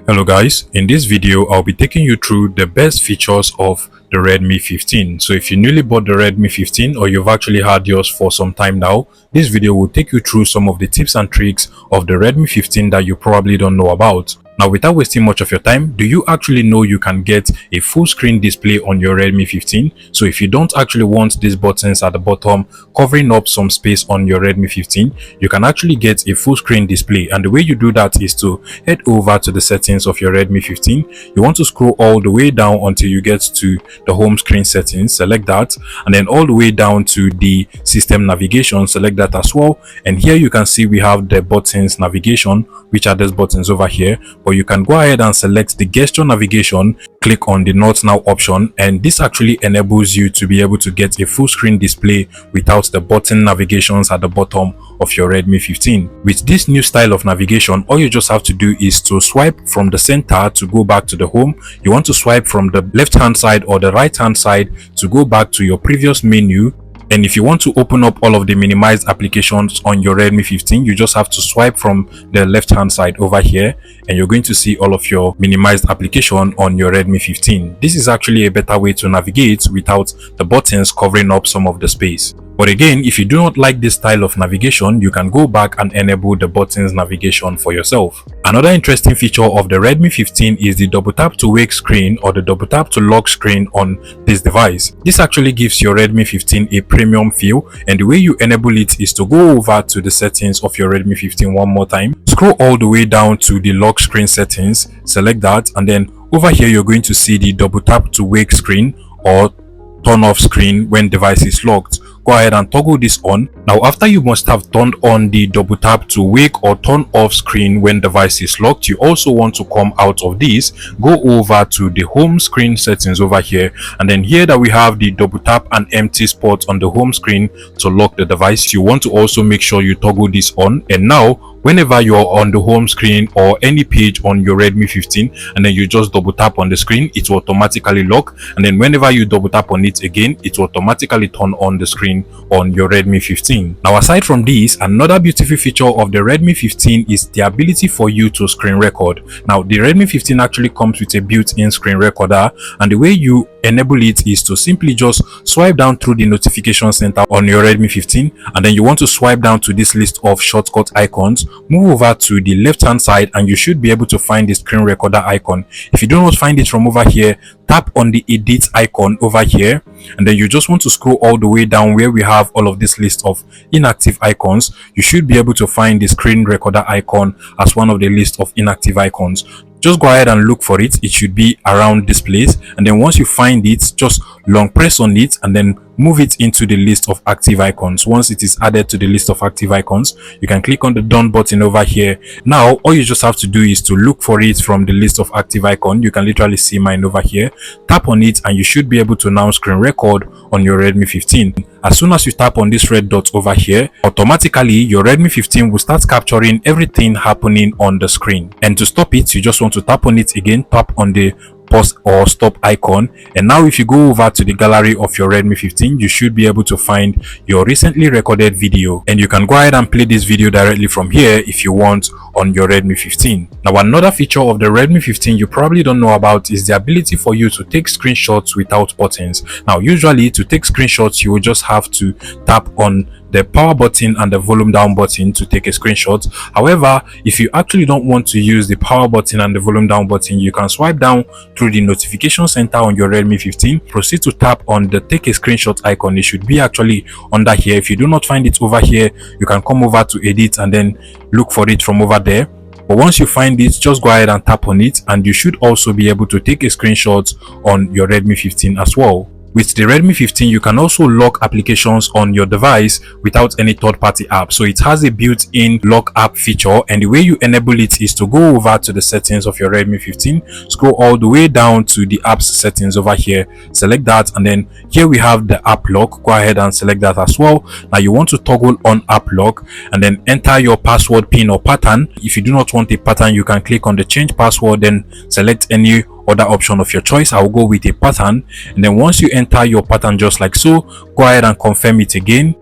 Hello guys, in this video I'll be taking you through the best features of the Redmi 15. So if you newly bought the Redmi 15 or you've actually had yours for some time now, this video will take you through some of the tips and tricks of the Redmi 15 that you probably don't know about. Now, without wasting much of your time, do you actually know you can get a full screen display on your Redmi 15? So if you don't actually want these buttons at the bottom covering up some space on your Redmi 15, you can actually get a full screen display. And the way you do that is to head over to the settings of your Redmi 15. You want to scroll all the way down until you get to the home screen settings, select that, and then all the way down to the system navigation, select that as well. And here you can see we have the buttons navigation, which are these buttons over here. But you can go ahead and select the gesture navigation, click on the not now option, and this actually enables you to be able to get a full screen display without the button navigations at the bottom of your Redmi 15. With this new style of navigation, all you just have to do is to swipe from the center to go back to the home. You want to swipe from the left hand side or the right hand side to go back to your previous menu. And if you want to open up all of the minimized applications on your Redmi 15, you just have to swipe from the left hand side over here and you're going to see all of your minimized application on your Redmi 15. This is actually a better way to navigate without the buttons covering up some of the space. But again, if you do not like this style of navigation, you can go back and enable the buttons navigation for yourself. Another interesting feature of the Redmi 15 is the double tap to wake screen or the double tap to lock screen on this device. This actually gives your Redmi 15 a premium feel, and the way you enable it is to go over to the settings of your Redmi 15 one more time, scroll all the way down to the lock screen settings, select that, and then over here you're going to see the double tap to wake screen or turn off screen when device is locked. Go ahead and toggle this on. Now, after you must have turned on the double tap to wake or turn off screen when device is locked, you also want to come out of this, go over to the home screen settings over here, and then here that we have the double tap and empty spot on the home screen to lock the device. You want to also make sure you toggle this on, and now whenever you're on the home screen or any page on your Redmi 15 and then you just double tap on the screen, it will automatically lock, and then whenever you double tap on it again, it will automatically turn on the screen on your Redmi 15. Now, aside from this, another beautiful feature of the Redmi 15 is the ability for you to screen record. Now, the Redmi 15 actually comes with a built-in screen recorder, and the way you enable it is to simply just swipe down through the notification center on your Redmi 15, and then you want to swipe down to this list of shortcut icons, move over to the left hand side, and you should be able to find the screen recorder icon. If you do not find it from over here, tap on the edit icon over here, and then you just want to scroll all the way down where we have all of this list of inactive icons. You should be able to find the screen recorder icon as one of the list of inactive icons. Just go ahead and look for it. It should be around this place, and then once you find it, just long press on it and then move it into the list of active icons. Once it is added to the list of active icons, you can click on the done button over here. Now all you just have to do is to look for it from the list of active icon. You can literally see mine over here. Tap on it and you should be able to now screen record on your Redmi 15. As soon as you tap on this red dot over here, automatically your Redmi 15 will start capturing everything happening on the screen. And to stop it, you just want to tap on it again, tap on the pause or stop icon, and now if you go over to the gallery of your Redmi 15, you should be able to find your recently recorded video, and you can go ahead and play this video directly from here if you want on your Redmi 15. Now, another feature of the Redmi 15 you probably don't know about is the ability for you to take screenshots without buttons. Now, usually to take screenshots, you will just have to tap on the power button and the volume down button to take a screenshot. However, if you actually don't want to use the power button and the volume down button, you can swipe down through the notification center on your Redmi 15, proceed to tap on the take a screenshot icon. It should be actually under here. If you do not find it over here, you can come over to edit and then look for it from over there. But once you find it, just go ahead and tap on it, and you should also be able to take a screenshot on your Redmi 15 as well. With the Redmi 15, you can also lock applications on your device without any third-party app. So it has a built-in lock app feature, and the way you enable it is to go over to the settings of your Redmi 15, scroll all the way down to the apps settings over here, select that, and then here we have the app lock. Go ahead and select that as well. Now you want to toggle on app lock and then enter your password, pin, or pattern. If you do not want a pattern, you can click on the change password, then select any other option of your choice. I'll go with a pattern, and then once you enter your pattern just like so, go ahead and confirm it again,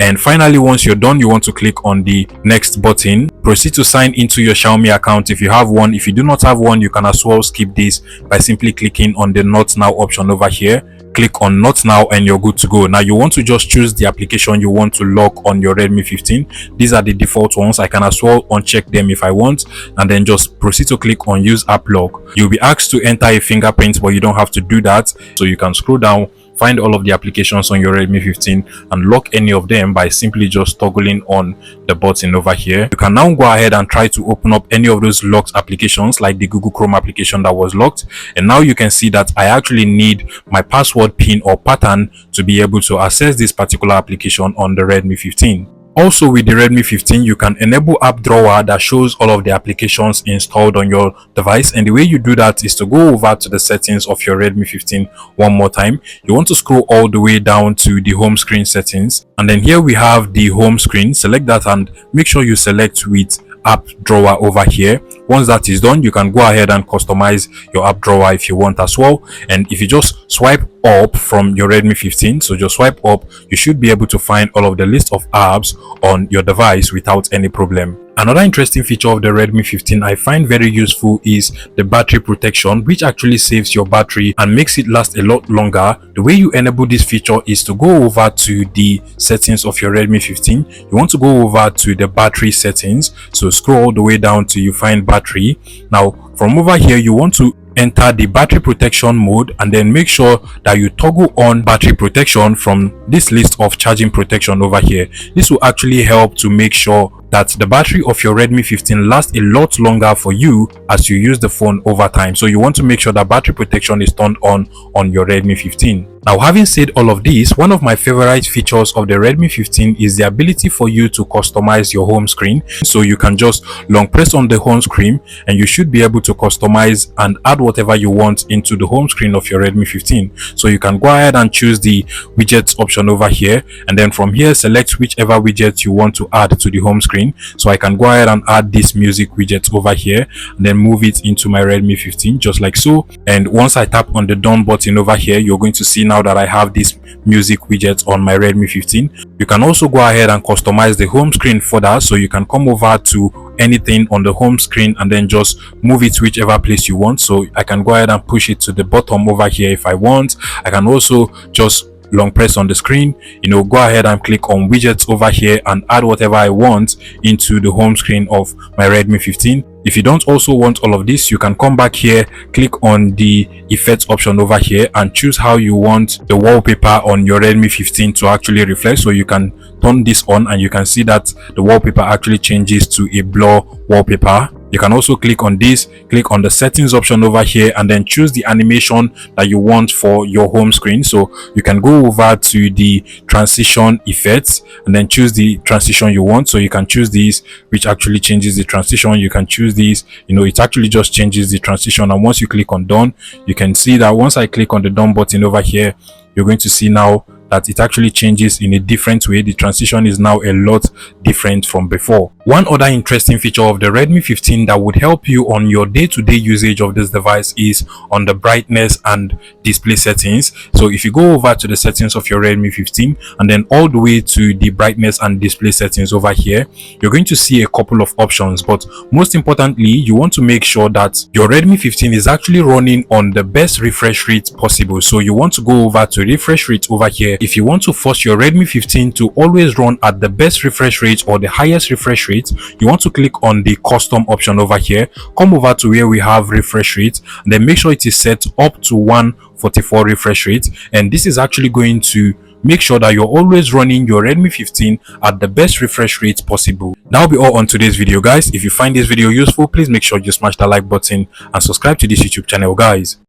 And finally, once you're done, you want to click on the next button. Proceed to sign into your Xiaomi account if you have one. If you do not have one, you can as well skip this by simply clicking on the not now option over here. Click on not now and you're good to go. Now you want to just choose the application you want to lock on your Redmi 15. These are the default ones. I can as well uncheck them if I want, and then just proceed to click on use app lock. You'll be asked to enter a fingerprint, but you don't have to do that. So you can scroll down, find all of the applications on your Redmi 15 and lock any of them by simply just toggling on the button over here. You can now go ahead and try to open up any of those locked applications, like the Google Chrome application that was locked. And now you can see that I actually need my password, pin or pattern to be able to access this particular application on the Redmi 15. Also, with the Redmi 15, you can enable app drawer that shows all of the applications installed on your device. And the way you do that is to go over to the settings of your Redmi 15 one more time. You want to scroll all the way down to the home screen settings. And then here we have the home screen. Select that and make sure you select with app drawer over here. Once that is done, you can go ahead and customize your app drawer if you want as well. And if you just swipe up from your Redmi 15, so just swipe up, you should be able to find all of the list of apps on your device without any problem. Another interesting feature of the Redmi 15 I find very useful is the battery protection, which actually saves your battery and makes it last a lot longer. The way you enable this feature is to go over to the settings of your Redmi 15. You want to go over to the battery settings, so scroll all the way down till you find battery. Now from over here, you want to enter the battery protection mode and then make sure that you toggle on battery protection from this list of charging protection over here. This will actually help to make sure that the battery of your Redmi 15 lasts a lot longer for you as you use the phone over time. So you want to make sure that battery protection is turned on your Redmi 15. Now, having said all of this, one of my favorite features of the Redmi 15 is the ability for you to customize your home screen. So you can just long press on the home screen and you should be able to customize and add whatever you want into the home screen of your Redmi 15. So you can go ahead and choose the widgets option over here, and then from here select whichever widget you want to add to the home screen. So I can go ahead and add this music widget over here and then move it into my Redmi 15 just like so. And once I tap on the done button over here, you're going to see now that I have this music widget on my Redmi 15. You can also go ahead and customize the home screen further, so you can come over to anything on the home screen and then just move it whichever place you want. So I can go ahead and push it to the bottom over here if I want. I can also just long press on the screen, go ahead and click on widgets over here and add whatever I want into the home screen of my Redmi 15. If you don't also want all of this, you can come back here, click on the effects option over here and choose how you want the wallpaper on your Redmi 15 to actually reflect. So you can turn this on and you can see that the wallpaper actually changes to a blur wallpaper. You can also click on this, click on the settings option over here and then choose the animation that you want for your home screen. So you can go over to the transition effects and then choose the transition you want. So you can choose this, which actually changes the transition. You can choose this, it actually just changes the transition. And once you click on done, you can see that once I click on the done button over here, you're going to see now that it actually changes in a different way. The transition is now a lot different from before. One other interesting feature of the Redmi 15 that would help you on your day-to-day usage of this device is on the brightness and display settings. So if you go over to the settings of your Redmi 15 and then all the way to the brightness and display settings over here, you're going to see a couple of options, but most importantly, you want to make sure that your Redmi 15 is actually running on the best refresh rate possible. So you want to go over to refresh rate over here. If you want to force your Redmi 15 to always run at the best refresh rate or the highest refresh rate, you want to click on the custom option over here, come over to where we have refresh rate, and then make sure it is set up to 144 refresh rate. And this is actually going to make sure that you're always running your Redmi 15 at the best refresh rate possible. That'll be all on today's video, guys. If you find this video useful, please make sure you smash the like button and subscribe to this YouTube channel, guys.